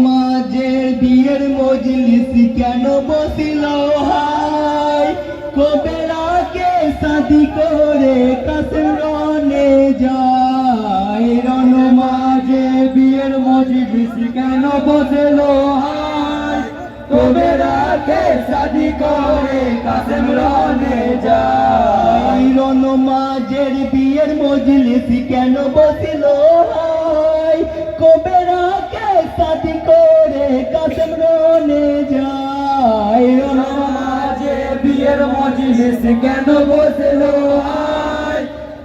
মাঝের বিয়ের মজলিস কেন বসিল হাই, কবে রাকে শাদি করে কাসেম রনে যায়। রণ মাঝে বিয়ের মজলিস কেন বসিল হাই, কবে রাকে শাদি করে কাসেম রনে যায়। রণ মাঝের বিয়ের মজলিস কেন বসিল হাই, কবে রাকে শাদি করে কাসেম রনে যায়। রণ মাঝে বিয়ের মজলিস কেন বসিল হাই,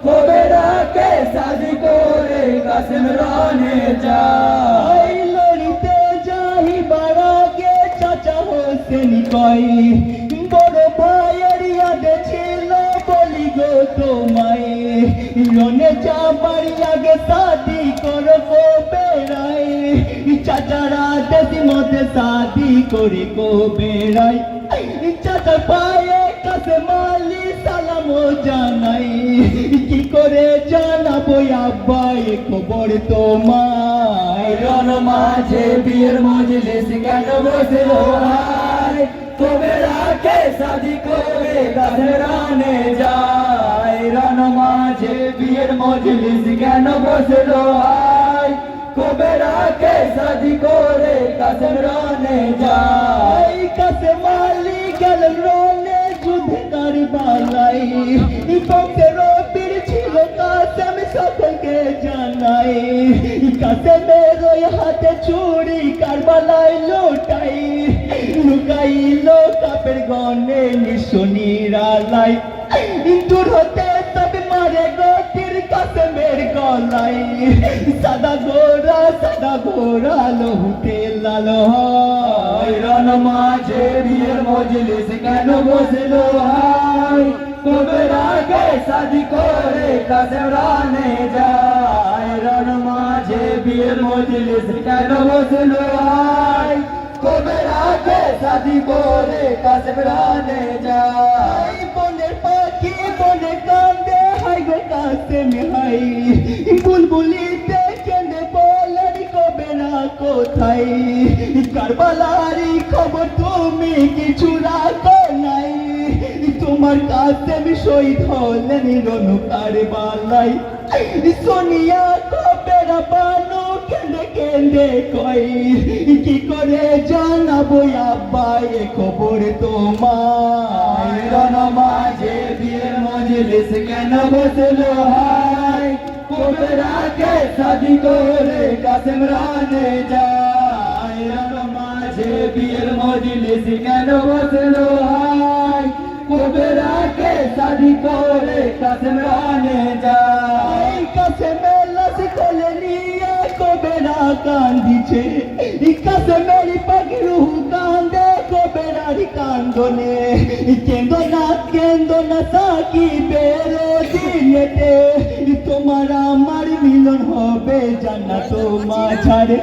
কবে রাকে শাদি করে কাসেম রনে যায়। লড়িতে যাই বারাগে চাচা হোসেন কই, বড় ভাইয়ের ইয়াদে ছিল বলি গো তোমায়। রনে যাবার আগে শাদি করবো বেড়াই, চাচারা দেশি মতে শাদি করে গো বেড়াই। চাচা পায়ে কাছে মালি সালাম জানাই, কি করে জানাবো আব্বাই খবর তোমায়। রণ মাঝে বিয়ের মজলিস কেন বসিল হাই, কবে রাকে শাদি করে কাসেম রনে যায়। রণ মাঝে বিয়ের মজলিস কেন বসিল হাই, কবে রাকে শাদি করে কাসেম রনে যায়। কাসেম আলী গেল রনে যুদ্ধে কারবালাই, বংশের বীর ছিল কাসেম সকলকে জানাই। কাসেমের ওই হাতে ছুরি কারবালাই লোটাই, লুকাইল কাপের গনে নিশনিরালাই। দূর হতে তবে মারে গতির কাসেমের গলাই, সাদা ঘোড়া লহুতে লাল হয়। রণ মাঝে বিয়ের মজলিস কেন বসিল হাই, কবে রাকে শাদি করে কাসেম রনে যায়। রণ মাঝে বিয়ের মজলিস কেন বসিল হাই, কবে রাকে শাদি করে কাসেম রনে যায়। বনের পাখি বনে কান্দে হাই গো কাসেম হাই, বুলবুলিতে কেঁদে বলেন কবে না কোথায়। কারবালারি খবর তুমি কিছু রাখো নাই, তোমার কাসেম শহীদ হলেন রণ কারবালাই। সোনিয়া কবে না বানু কেঁদে কেঁদে কই, কি করে জানাবো আব্বাই খবর তোমায়। রণ মাঝে বিয়ের মজলিস কেন বসিল হাই, কবে রাকে শাদি করে কাসেম রনে যায়। রণ মাঝে বিয়ের মজলিস কেন বসিল হাই, কবে রাকে শাদি করে কাসেম রনে যায়। কাসেমের লাশ কোলে নিয়ে কবে না কান্দিছে, কাসেমের পাখি রুহু কান্দে কবে নারী কান্দনে। কেন্দ না সাকি বেরো দিনেতে, তোমার আমার মিলন হবে জান্নাত মাঝারে।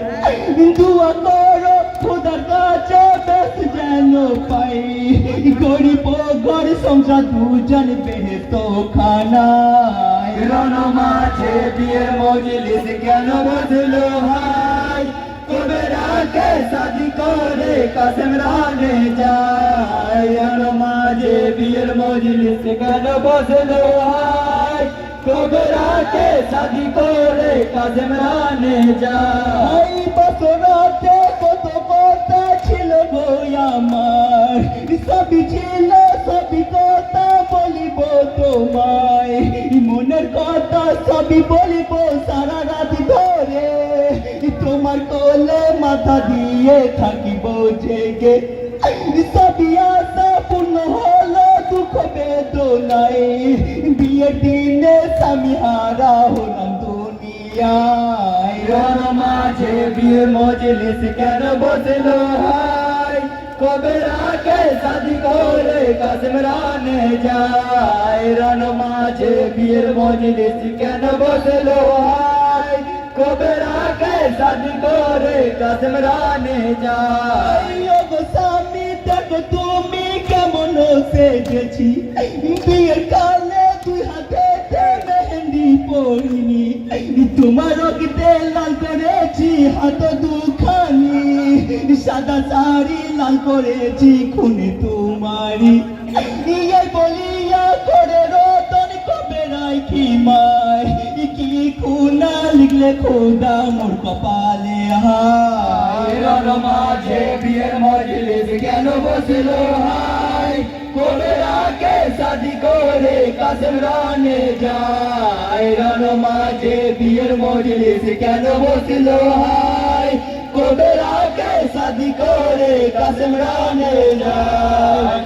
দুয়া করো খোদার কাছে বেশ যেন পাই, গরিব ঘর সংসার দুজন বেহেশত খানায়। রণ মাঝে বিয়ের মজলিস কেন বসিল হাই, কবে রাকে শাদি করে কাসেম রনে যায়। রণ মাঝে বিয়ের মজলিস কেন বসিল হাই, কবে রাকে শাদি করে কাসেম রনে যায়। বছরাতে কত কথা ছিল গো আমার, সবই ছিল সবই কথা বলিব তোমায়। মনের কথা সবই বলিব সারা রাত ধরে, তোমার কোলে মাথা দিয়ে থাকিব জেগে। সবই আশা পূর্ণ হলো দুঃখ বেদনায়, বিয়ের দিনে স্বামী হারা হলাম দুনিয়ায়। রণ মাঝে বিয়ের মজলিস কেন বসিল হাই, কবে রাকে শাদি করে কাসেম রনে যায়। রণ মাঝে বিয়ের মজলিস কেন বসিল হাই, কবে রাকে শাদি করে কাসেম রনে যায়। গো স্বামী দেখো তুমি কেমন সেজেছি, বিয়ের কালে তুই হাতে মেহেন্দি পড়িনি, তোমার রক্তে লাল করেছি হাত দুখানি। সাদা শাড়ি লাল করেছি খুনে তোমারি ইয়ে বলিয়া করে রতন কবে রাখি মায় কি খুনা লিখলে খোদা মোর কপালে হায় রণ মাঝে বিয়ের মজলিস কেন বসলো হায় কবে রাখে শাদি করে কাসেম রানে যায় রণ মাঝে বিয়ের মজলিস কেন বসলো হায় কবে রাখে শাদি করে কাসেম রানে যায়